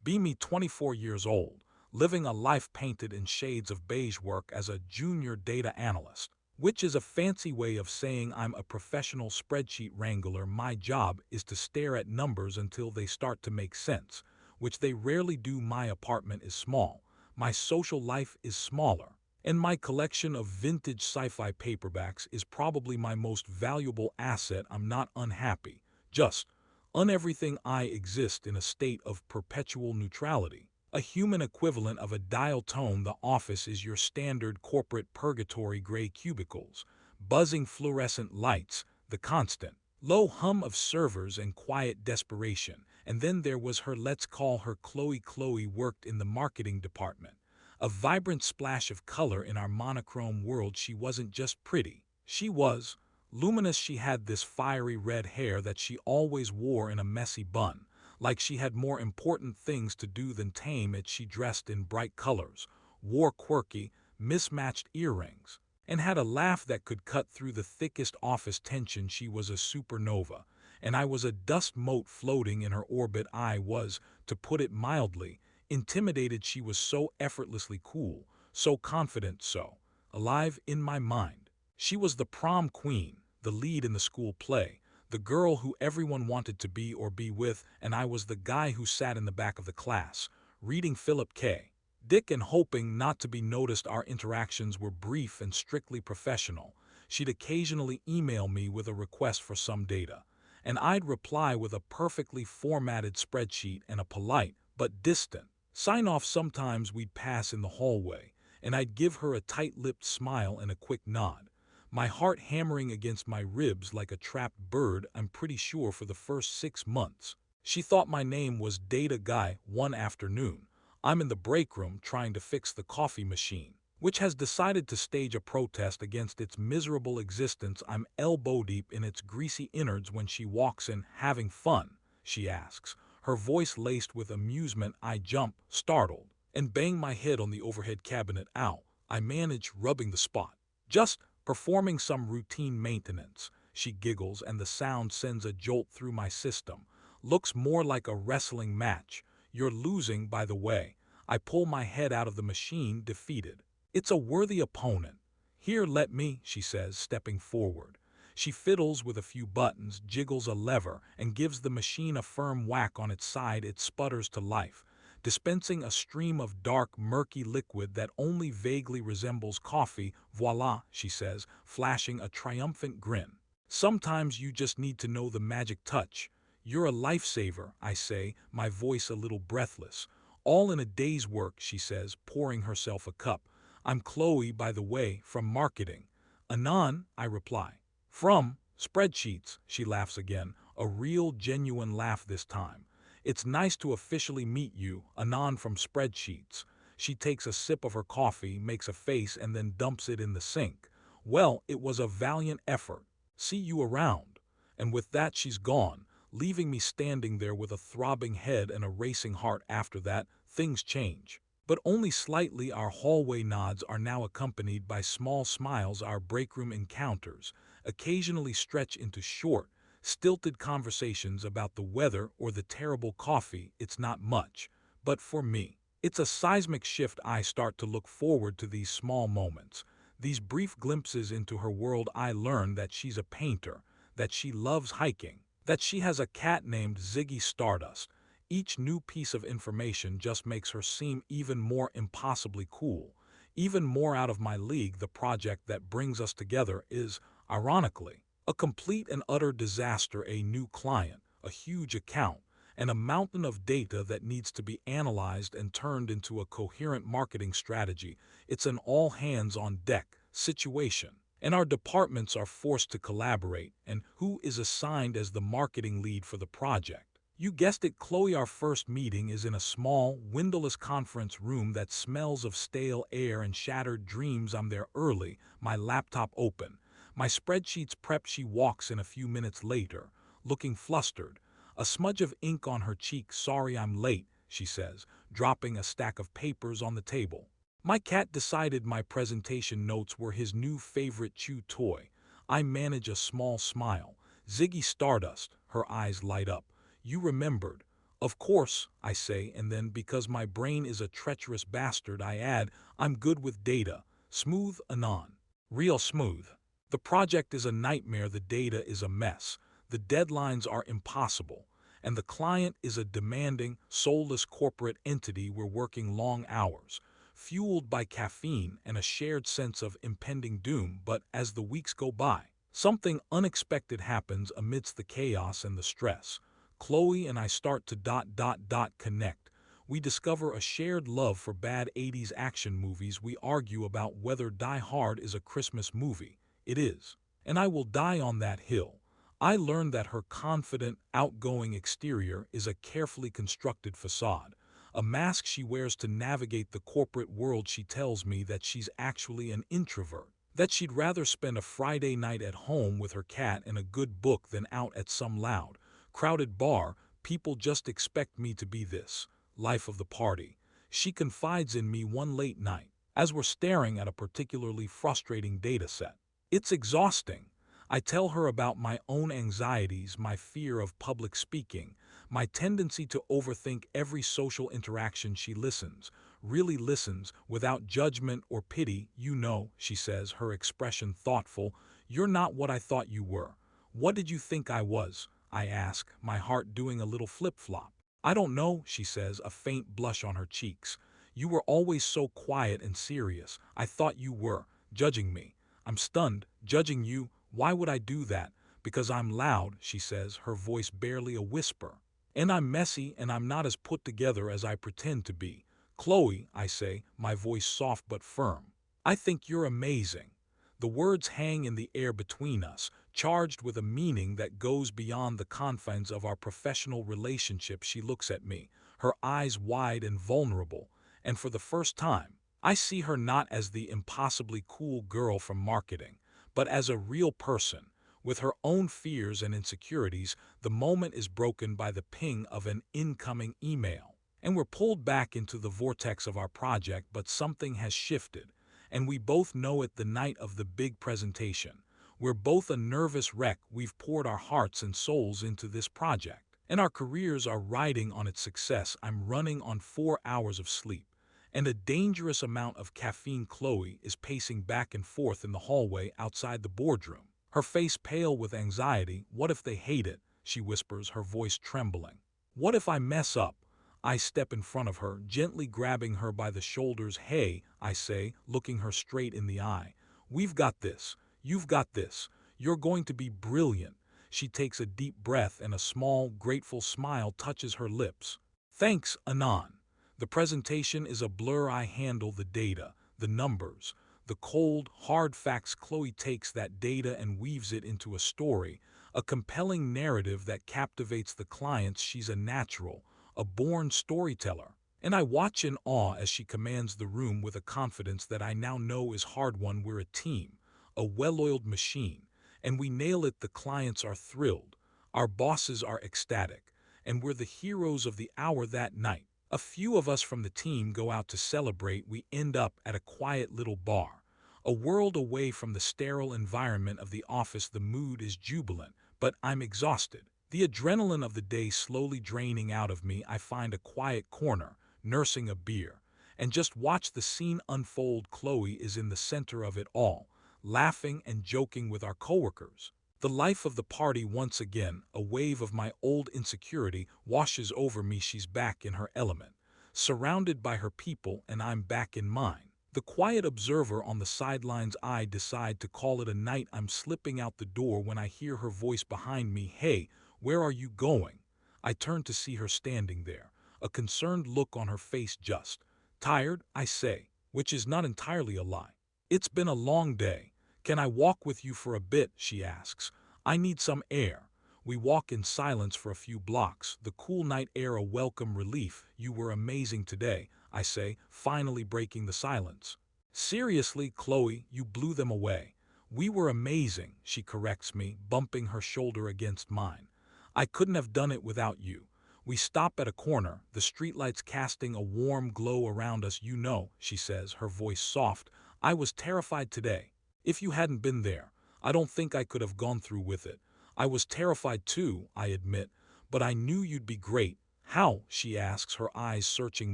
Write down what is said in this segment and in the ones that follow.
Be me 24 years old, living a life painted in shades of beige, work as a junior data analyst, which is a fancy way of saying I'm a professional spreadsheet wrangler. My job is to stare at numbers until they start to make sense, which they rarely do. My apartment is small, my social life is smaller, and my collection of vintage sci-fi paperbacks is probably my most valuable asset. I'm not unhappy, just everything. I exist in a state of perpetual neutrality, a human equivalent of a dial tone. The office is your standard corporate purgatory: gray cubicles, buzzing fluorescent lights, the constant low hum of servers, and quiet desperation. And then there was her, let's call her Chloe. Chloe worked in the marketing department, a vibrant splash of color in our monochrome world. She wasn't just pretty, she was luminous. She had this fiery red hair that she always wore in a messy bun, like she had more important things to do than tame it. She dressed in bright colors, wore quirky, mismatched earrings, and had a laugh that could cut through the thickest office tension. She was a supernova, and I was a dust mote floating in her orbit. I was, to put it mildly, intimidated. She was so effortlessly cool, so confident, so alive in my mind. She was the prom queen, the lead in the school play, the girl who everyone wanted to be or be with, and I was the guy who sat in the back of the class, reading Philip K. Dick and hoping not to be noticed. Our interactions were brief and strictly professional. She'd occasionally email me with a request for some data, and I'd reply with a perfectly formatted spreadsheet and a polite, but distant, sign-off. Sometimes we'd pass in the hallway, and I'd give her a tight-lipped smile and a quick nod, my heart hammering against my ribs like a trapped bird. I'm pretty sure for the first 6 months, she thought my name was Data Guy. One afternoon, I'm in the breakroom trying to fix the coffee machine, which has decided to stage a protest against its miserable existence. I'm elbow-deep in its greasy innards when she walks in. Having fun? She asks, her voice laced with amusement. I jump, startled, and bang my head on the overhead cabinet. Ow, I manage, rubbing the spot. Just performing some routine maintenance. She giggles, and the sound sends a jolt through my system. Looks more like a wrestling match. You're losing, by the way. I pull my head out of the machine, defeated. It's a worthy opponent. Here, let me, she says, stepping forward. She fiddles with a few buttons, jiggles a lever, and gives the machine a firm whack on its side. It sputters to life, dispensing a stream of dark, murky liquid that only vaguely resembles coffee. Voila, she says, flashing a triumphant grin. Sometimes you just need to know the magic touch. You're a lifesaver, I say, my voice a little breathless. All in a day's work, she says, pouring herself a cup. I'm Chloe, by the way, from marketing. Anon, I reply. From spreadsheets, she laughs again, a real genuine laugh this time. It's nice to officially meet you, Anon from spreadsheets. She takes a sip of her coffee, makes a face, and then dumps it in the sink. Well, it was a valiant effort. See you around. And with that she's gone, leaving me standing there with a throbbing head and a racing heart. After that, things change, but only slightly. Our hallway nods are now accompanied by small smiles. Our breakroom encounters occasionally stretch into short, stilted conversations about the weather or the terrible coffee. It's not much, but for me, it's a seismic shift. I start to look forward to these small moments, these brief glimpses into her world. I learn that she's a painter, that she loves hiking, that she has a cat named Ziggy Stardust. Each new piece of information just makes her seem even more impossibly cool, even more out of my league. The project that brings us together is, ironically, a complete and utter disaster. A new client, a huge account, and a mountain of data that needs to be analyzed and turned into a coherent marketing strategy. It's an all-hands-on-deck situation, and our departments are forced to collaborate. And who is assigned as the marketing lead for the project? You guessed it, Chloe. Our first meeting is in a small, windowless conference room that smells of stale air and shattered dreams. I'm there early, my laptop open, my spreadsheets prepped. She walks in a few minutes later, looking flustered, a smudge of ink on her cheek. Sorry I'm late, she says, dropping a stack of papers on the table. My cat decided my presentation notes were his new favorite chew toy. I manage a small smile. Ziggy Stardust, her eyes light up. You remembered. Of course, I say, and then because my brain is a treacherous bastard, I add, I'm good with data. Smooth, Anon. Real smooth. The project is a nightmare, the data is a mess, the deadlines are impossible, and the client is a demanding, soulless corporate entity. We're working long hours, fueled by caffeine and a shared sense of impending doom. But as the weeks go by, something unexpected happens amidst the chaos and the stress. Chloe and I start to connect. We discover a shared love for bad 80s action movies. We argue about whether Die Hard is a Christmas movie. It is. And I will die on that hill. I learned that her confident, outgoing exterior is a carefully constructed facade, a mask she wears to navigate the corporate world. She tells me that she's actually an introvert, that she'd rather spend a Friday night at home with her cat and a good book than out at some loud, crowded bar. People just expect me to be this life of the party. She confides in me one late night, as we're staring at a particularly frustrating data set. It's exhausting. I tell her about my own anxieties, my fear of public speaking, my tendency to overthink every social interaction. She listens, really listens, without judgment or pity. You know, she says, her expression thoughtful, you're not what I thought you were. What did you think I was? I ask, my heart doing a little flip-flop. I don't know, she says, a faint blush on her cheeks. You were always so quiet and serious. I thought you were judging me. I'm stunned. Judging you? Why would I do that? Because I'm loud, she says, her voice barely a whisper. And I'm messy, and I'm not as put together as I pretend to be. Chloe, I say, my voice soft but firm, I think you're amazing. The words hang in the air between us, charged with a meaning that goes beyond the confines of our professional relationship. She looks at me, her eyes wide and vulnerable, and for the first time, I see her not as the impossibly cool girl from marketing, but as a real person, with her own fears and insecurities. The moment is broken by the ping of an incoming email, and we're pulled back into the vortex of our project. But something has shifted, and we both know it. The night of the big presentation. We're both a nervous wreck. We've poured our hearts and souls into this project, and our careers are riding on its success. I'm running on 4 hours of sleep and a dangerous amount of caffeine. Chloe is pacing back and forth in the hallway outside the boardroom, her face pale with anxiety. What if they hate it? She whispers, her voice trembling. What if I mess up? I step in front of her, gently grabbing her by the shoulders. Hey, I say, looking her straight in the eye. We've got this. You've got this. You're going to be brilliant. She takes a deep breath and a small, grateful smile touches her lips. Thanks, Anon. The presentation is a blur. I handle the data, the numbers, the cold, hard facts. Chloe takes that data and weaves it into a story, a compelling narrative that captivates the clients. She's a natural, a born storyteller, and I watch in awe as she commands the room with a confidence that I now know is hard-won. We're a team, a well-oiled machine, and we nail it. The clients are thrilled, our bosses are ecstatic, and we're the heroes of the hour. That night, a few of us from the team go out to celebrate. We end up at a quiet little bar, a world away from the sterile environment of the office. The mood is jubilant, but I'm exhausted. The adrenaline of the day slowly draining out of me. I find a quiet corner, nursing a beer, and just watch the scene unfold. Chloe is in the center of it all, laughing and joking with our coworkers. The life of the party. Once again, a wave of my old insecurity washes over me. She's back in her element, surrounded by her people, and I'm back in mine. The quiet observer on the sidelines. I decide to call it a night. I'm slipping out the door when I hear her voice behind me. Hey, where are you going? I turn to see her standing there, a concerned look on her face. Just tired, I say, which is not entirely a lie. It's been a long day. Can I walk with you for a bit? She asks. I need some air. We walk in silence for a few blocks, the cool night air a welcome relief. You were amazing today, I say, finally breaking the silence. Seriously, Chloe, you blew them away. We were amazing, she corrects me, bumping her shoulder against mine. I couldn't have done it without you. We stop at a corner, the streetlights casting a warm glow around us. You know, she says, her voice soft, I was terrified today. If you hadn't been there, I don't think I could have gone through with it. I was terrified too, I admit, but I knew you'd be great. How? She asks, her eyes searching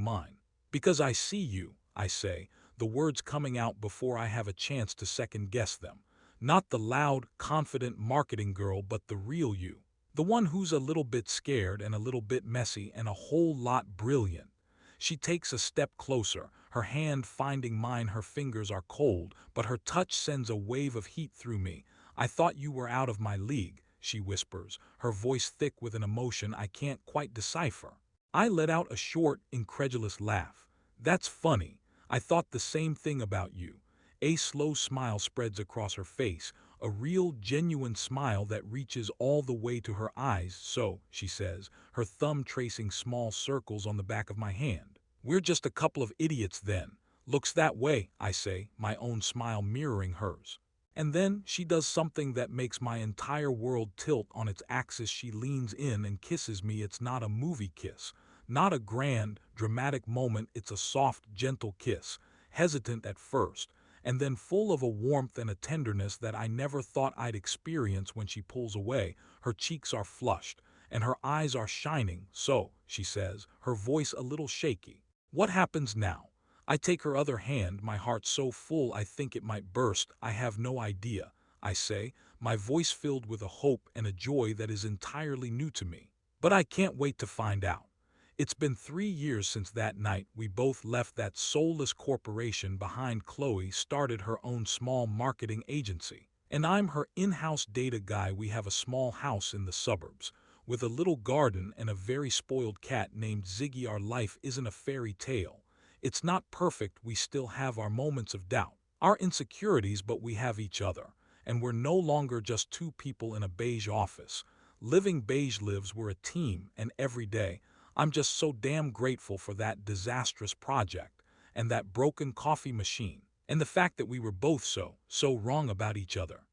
mine. Because I see you, I say, the words coming out before I have a chance to second-guess them. Not the loud, confident marketing girl, but the real you. The one who's a little bit scared and a little bit messy and a whole lot brilliant. She takes a step closer, her hand finding mine. Her fingers are cold, but her touch sends a wave of heat through me. I thought you were out of my league, she whispers, her voice thick with an emotion I can't quite decipher. I let out a short, incredulous laugh. That's funny. I thought the same thing about you. A slow smile spreads across her face, a real, genuine smile that reaches all the way to her eyes. So, she says, her thumb tracing small circles on the back of my hand. We're just a couple of idiots then. Looks that way, I say, my own smile mirroring hers. And then she does something that makes my entire world tilt on its axis. She leans in and kisses me. It's not a movie kiss, not a grand, dramatic moment. It's a soft, gentle kiss, hesitant at first, and then full of a warmth and a tenderness that I never thought I'd experience. When she pulls away, her cheeks are flushed, and her eyes are shining. So, she says, her voice a little shaky. What happens now? I take her other hand, my heart so full I think it might burst. I have no idea, I say, my voice filled with a hope and a joy that is entirely new to me. But I can't wait to find out. It's been 3 years since that night we both left that soulless corporation behind. Chloe started her own small marketing agency, and I'm her in-house data guy. We have a small house in the suburbs, with a little garden and a very spoiled cat named Ziggy. Our life isn't a fairy tale. It's not perfect. We still have our moments of doubt, our insecurities, but we have each other, and we're no longer just two people in a beige office. Living beige lives, we're a team, and every day, I'm just so damn grateful for that disastrous project, and that broken coffee machine, and the fact that we were both so wrong about each other.